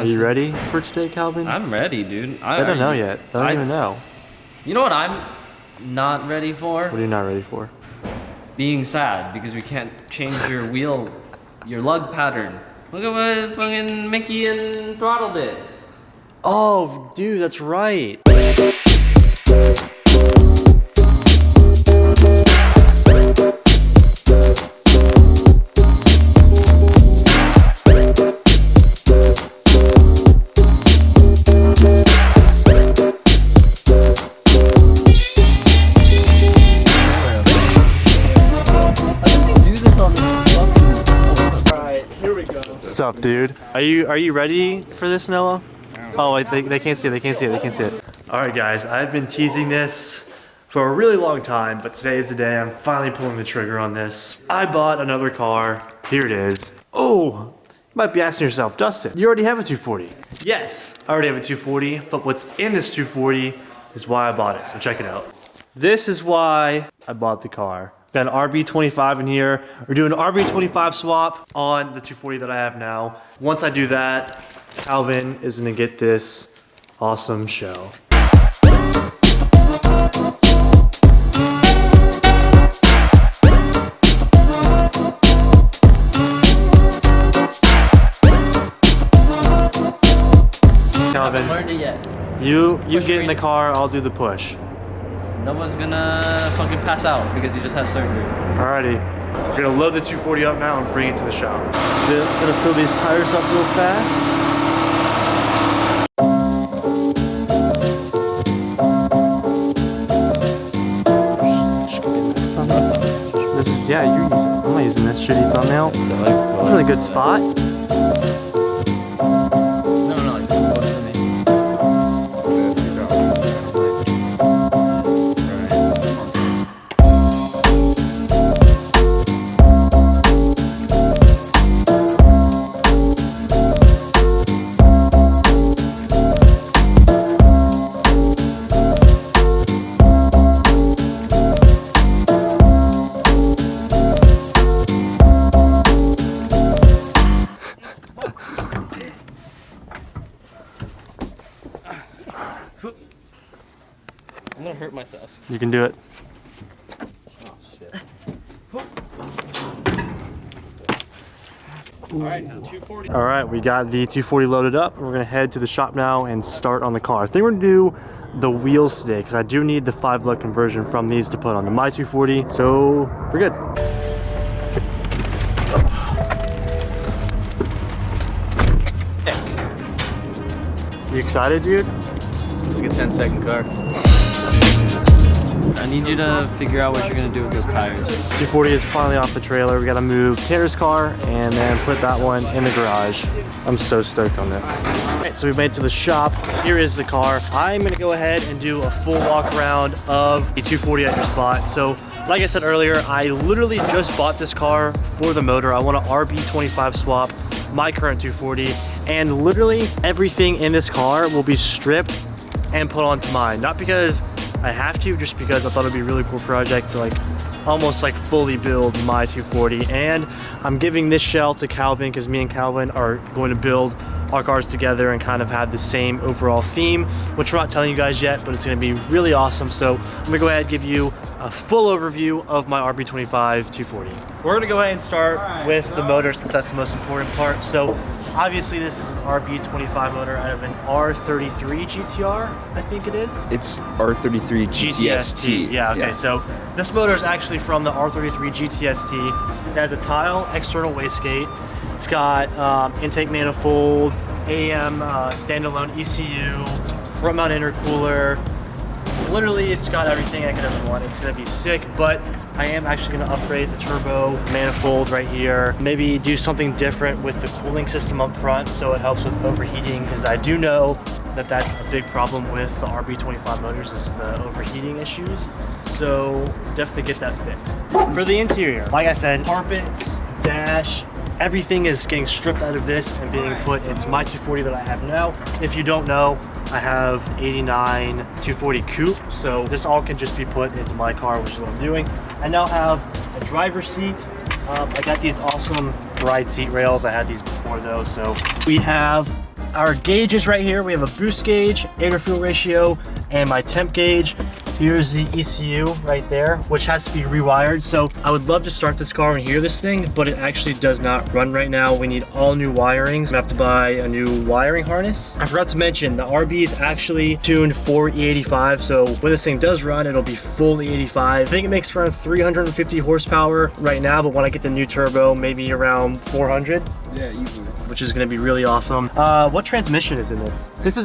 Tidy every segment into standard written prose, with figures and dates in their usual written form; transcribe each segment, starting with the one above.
Are you ready for today, Calvin? I'm ready, dude. I don't know yet. I don't even know. You know what I'm not ready for? What are you not ready for? Being sad because we can't change your wheel, your lug pattern. Look at what fucking Mickey and Throttle did. Oh, dude, that's right. What's up, dude? Are you ready for this, Noah? Oh, wait, they can't see it. They can't see it. They can't see it. All right, guys. I've been teasing this for a really long time, but today is the day I'm finally pulling the trigger on this. I bought another car. Here it is. Oh, you might be asking yourself, Dustin, you already have a 240. Yes, I already have a 240, but what's in this 240 is why I bought it. So check it out. This is why I bought the car. Got an RB25 in here. We're doing an RB25 swap on the 240 that I have now. Once I do that, Calvin is gonna get this awesome show. Calvin, I haven't learned it yet. you get in the car, I'll do the push. No one's gonna fucking pass out because you just had surgery. Alrighty, we're gonna load the 240 up now and bring it to the shop. Gonna fill these tires up real fast. This is, yeah, you're using it. I'm not using this shitty thumbnail. This is a good spot. I'm gonna hurt myself. You can do it. Oh shit. Alright, now 240. Alright, we got the 240 loaded up. We're gonna head to the shop now and start on the car. I think we're gonna do the wheels today because I do need the 5-lug conversion from these to put on the my 240. So we're good. You excited, dude? It's like a 10-second car. I need you to figure out what you're gonna do with those tires. 240 is finally off the trailer. We gotta move Tanner's car and then put that one in the garage. I'm so stoked on this. Alright, so we made it to the shop. Here is the car. I'm gonna go ahead and do a full walk around of the 240 I just bought. So, like I said earlier, I literally just bought this car for the motor. I want an RB25 swap, my current 240, and literally everything in this car will be stripped and put onto mine. Not because I have to, just because I thought it'd be a really cool project to almost fully build my 240. And I'm giving this shell to Calvin because me and Calvin are going to build our cars together and kind of have the same overall theme, which we're not telling you guys yet, but it's gonna be really awesome. So I'm gonna go ahead and give you a full overview of my RB25 240. We're gonna go ahead and start with the motor since that's the most important part. So obviously this is an RB25 motor out of an R33 GTR, I think it is. It's R33 GTST. Yeah, okay, so this motor is actually from the R33 GTST. It has a tile external wastegate. It's got intake manifold, AM standalone ECU, front mount intercooler. Literally, it's got everything I could ever want. It's gonna be sick, but I am actually gonna upgrade the turbo manifold right here. Maybe do something different with the cooling system up front so it helps with overheating, because I do know that that's a big problem with the RB25 motors is the overheating issues. So definitely get that fixed. For the interior, like I said, carpets, dash, everything is getting stripped out of this and being put into my 240 that I have now. If you don't know, I have 89 240 coupe, so this all can just be put into my car, which is what I'm doing. I now have a driver's seat. I got these awesome ride seat rails. I had these before though, so we have our gauges right here. We have a boost gauge, air to fuel ratio, and my temp gauge. Here's the ECU right there, which has to be rewired. So I would love to start this car and hear this thing, but it actually does not run right now. We need all new wirings. I have to buy a new wiring harness. I forgot to mention the RB is actually tuned for E85. So when this thing does run, it'll be full E85. I think it makes around 350 horsepower right now, but when I get the new turbo, maybe around 400. Yeah, easily. Which is going to be really awesome. What transmission is in this? This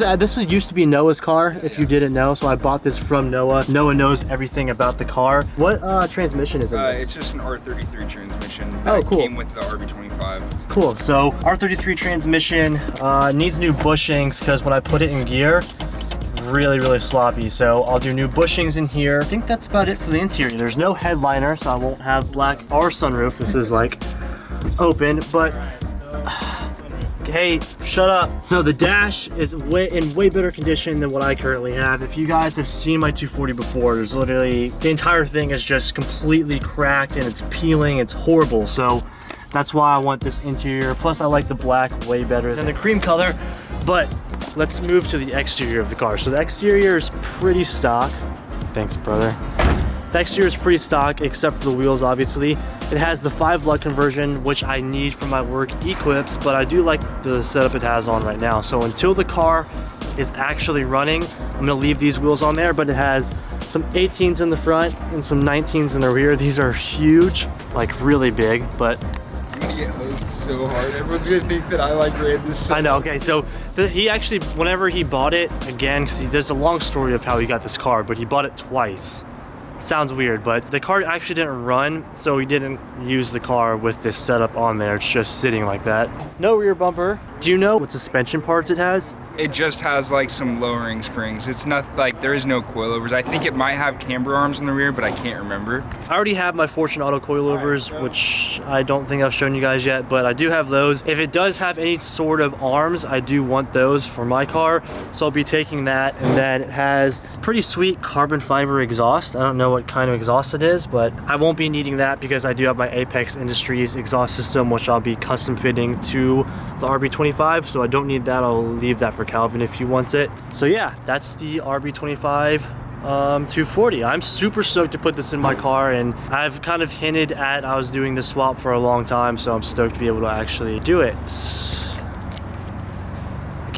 used to be Noah's car, if you didn't know. So I bought this from Noah. Noah knows everything about the car. What transmission is in this? It's just an R33 transmission that Oh, cool. came with the RB25. Cool. So R33 transmission needs new bushings because when I put it in gear, really sloppy. So I'll do new bushings in here. I think that's about it for the interior. There's no headliner, so I won't have black or sunroof. This is like open, but hey, shut up. So the dash is in way better condition than what I currently have. If you guys have seen my 240 before, there's literally, the entire thing is just completely cracked and it's peeling, it's horrible. So that's why I want this interior. Plus I like the black way better than the cream color. But let's move to the exterior of the car. So the exterior is pretty stock. Thanks, brother. The exterior is pretty stock except for the wheels, obviously. It has the 5 lug conversion, which I need for my work equips, but I do like the setup it has on right now. So until the car is actually running, I'm gonna leave these wheels on there, but it has some 18s in the front and some 19s in the rear. These are huge, like really big, but I'm gonna get hosed so hard. Everyone's gonna think that I like ran this. I know, okay, so he actually, whenever he bought it, again, see, there's a long story of how he got this car, but he bought it twice. Sounds weird, but the car actually didn't run, so he didn't use the car with this setup on there. It's just sitting like that. No rear bumper. Do you know what suspension parts it has? It just has like some lowering springs. It's not like, there is no coilovers. I think it might have camber arms in the rear, but I can't remember. I already have my Fortune Auto coilovers, which I don't think I've shown you guys yet, but I do have those. If it does have any sort of arms, I do want those for my car, so I'll be taking that. And then it has pretty sweet carbon fiber exhaust. I don't know what kind of exhaust it is, but I won't be needing that because I do have my Apex Industries exhaust system, which I'll be custom fitting to the RB25, so I don't need that. I'll leave that for Calvin if he wants it. So yeah, that's the RB25 240. I'm super stoked to put this in my car, and I've kind of hinted at I was doing this swap for a long time, so I'm stoked to be able to actually do it. I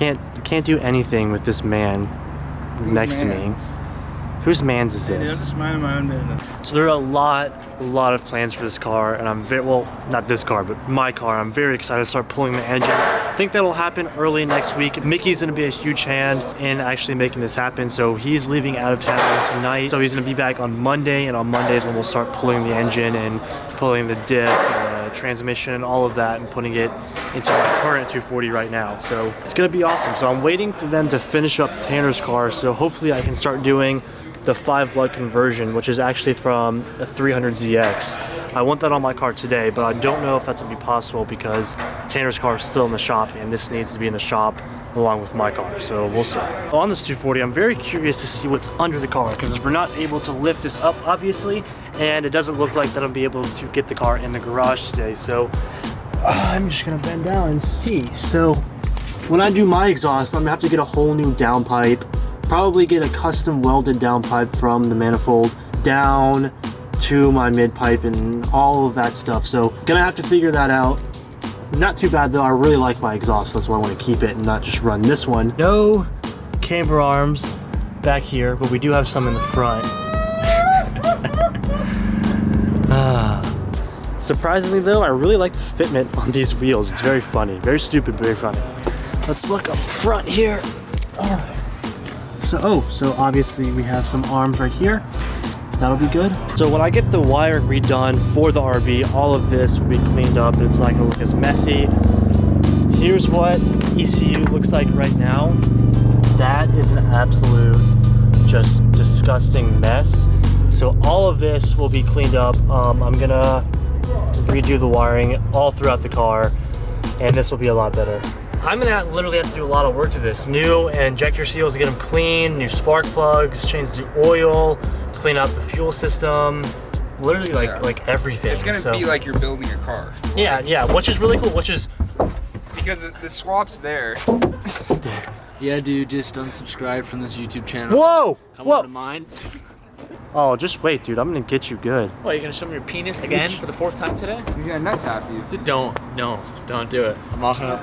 can't do anything with this man next to me. Whose man's is this? Just minding my own business. So there are a lot of plans for this car, and I'm very, well, not this car, but my car. I'm very excited to start pulling the engine. I think that'll happen early next week. Mickey's gonna be a huge hand in actually making this happen, so he's leaving out of town tonight. So he's gonna be back on Monday, and on Mondays when we'll start pulling the engine and pulling the diff, transmission, all of that, and putting it into my current 240 right now. So it's gonna be awesome. So I'm waiting for them to finish up Tanner's car, so hopefully I can start doing the 5 lug conversion, which is actually from a 300ZX. I want that on my car today, but I don't know if that's gonna be possible because Tanner's car is still in the shop and this needs to be in the shop along with my car, so we'll see. On this 240, I'm very curious to see what's under the car because we're not able to lift this up, obviously, and it doesn't look like that I'll be able to get the car in the garage today, so I'm just gonna bend down and see. So when I do my exhaust, I'm gonna have to get a whole new downpipe, probably get a custom welded downpipe from the manifold down to my mid pipe and all of that stuff. So gonna have to figure that out. Not too bad though, I really like my exhaust, that's why I want to keep it and not just run this one. No camber arms back here, but we do have some in the front. Surprisingly though, I really like the fitment on these wheels. It's very funny, very stupid, very funny. Let's look up front here. So obviously we have some arms right here. That'll be good. So when I get the wiring redone for the RB, all of this will be cleaned up and it's not gonna look as messy. Here's what ECU looks like right now. That is an absolute just disgusting mess. So all of this will be cleaned up. I'm gonna redo the wiring all throughout the car and this will be a lot better. I'm gonna literally have to do a lot of work to this. New injector seals to get them clean, new spark plugs, change the oil, clean out the fuel system, literally like everything. It's gonna be like you're building your car. Yeah, which is really cool, which is because the swap's there. Yeah, dude, just unsubscribe from this YouTube channel. Whoa! Come Whoa! on to mine. Oh, just wait, dude. I'm gonna get you good. What, you gonna show me your penis again for the 4th time today? He's gonna nut tap you. Dude, don't do it. I'm not gonna.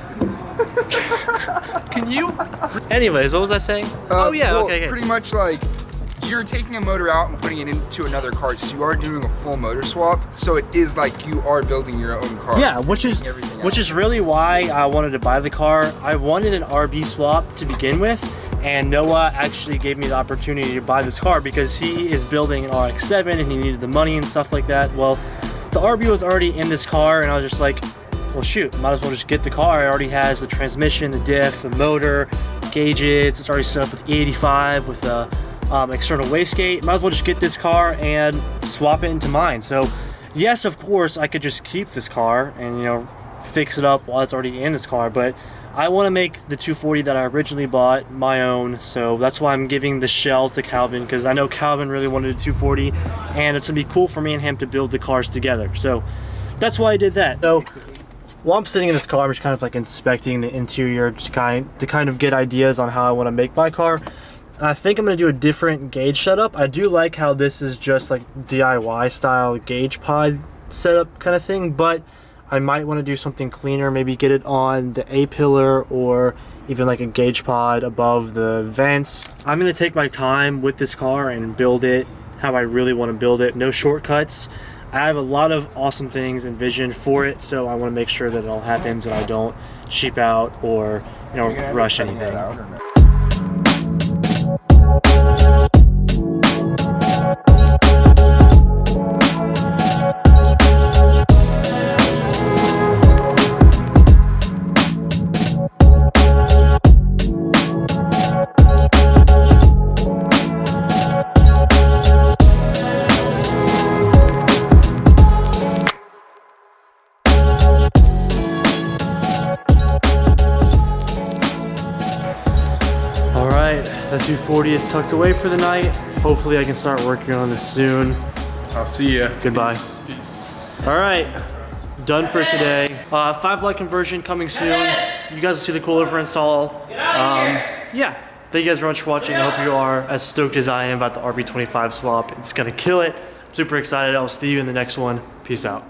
Can you? Anyways, what was I saying? Oh yeah, well, okay. Pretty much like you're taking a motor out and putting it into another car, so you are doing a full motor swap. So it is like you are building your own car. Yeah, which is really why I wanted to buy the car. I wanted an RB swap to begin with, and Noah actually gave me the opportunity to buy this car because he is building an RX-7 and he needed the money and stuff like that. Well, the RB was already in this car, and I was just like, well shoot, might as well just get the car. It already has the transmission, the diff, the motor, gauges. It's already set up with E85 with a external wastegate. Might as well just get this car and swap it into mine. So yes, of course I could just keep this car and, you know, fix it up while it's already in this car, but I want to make the 240 that I originally bought my own. So that's why I'm giving the shell to Calvin, because I know Calvin really wanted a 240 and it's gonna be cool for me and him to build the cars together. So that's why I did that. So while I'm sitting in this car, I'm just kind of like inspecting the interior to kind of get ideas on how I want to make my car. I think I'm going to do a different gauge setup. I do like how this is just like DIY style gauge pod setup kind of thing, but I might want to do something cleaner, maybe get it on the A-pillar or even like a gauge pod above the vents. I'm going to take my time with this car and build it how I really want to build it. No shortcuts. I have a lot of awesome things envisioned for it, so I want to make sure that it all happens and I don't cheap out or, you know, rush anything. The 240 is tucked away for the night. Hopefully I can start working on this soon. I'll see ya. Goodbye. Peace. All right, done for today. 5 light conversion coming soon. You guys will see the coilover install. Yeah, thank you guys very much for watching. I hope you are as stoked as I am about the RB25 swap. It's gonna kill it. I'm super excited. I'll see you in the next one. Peace out.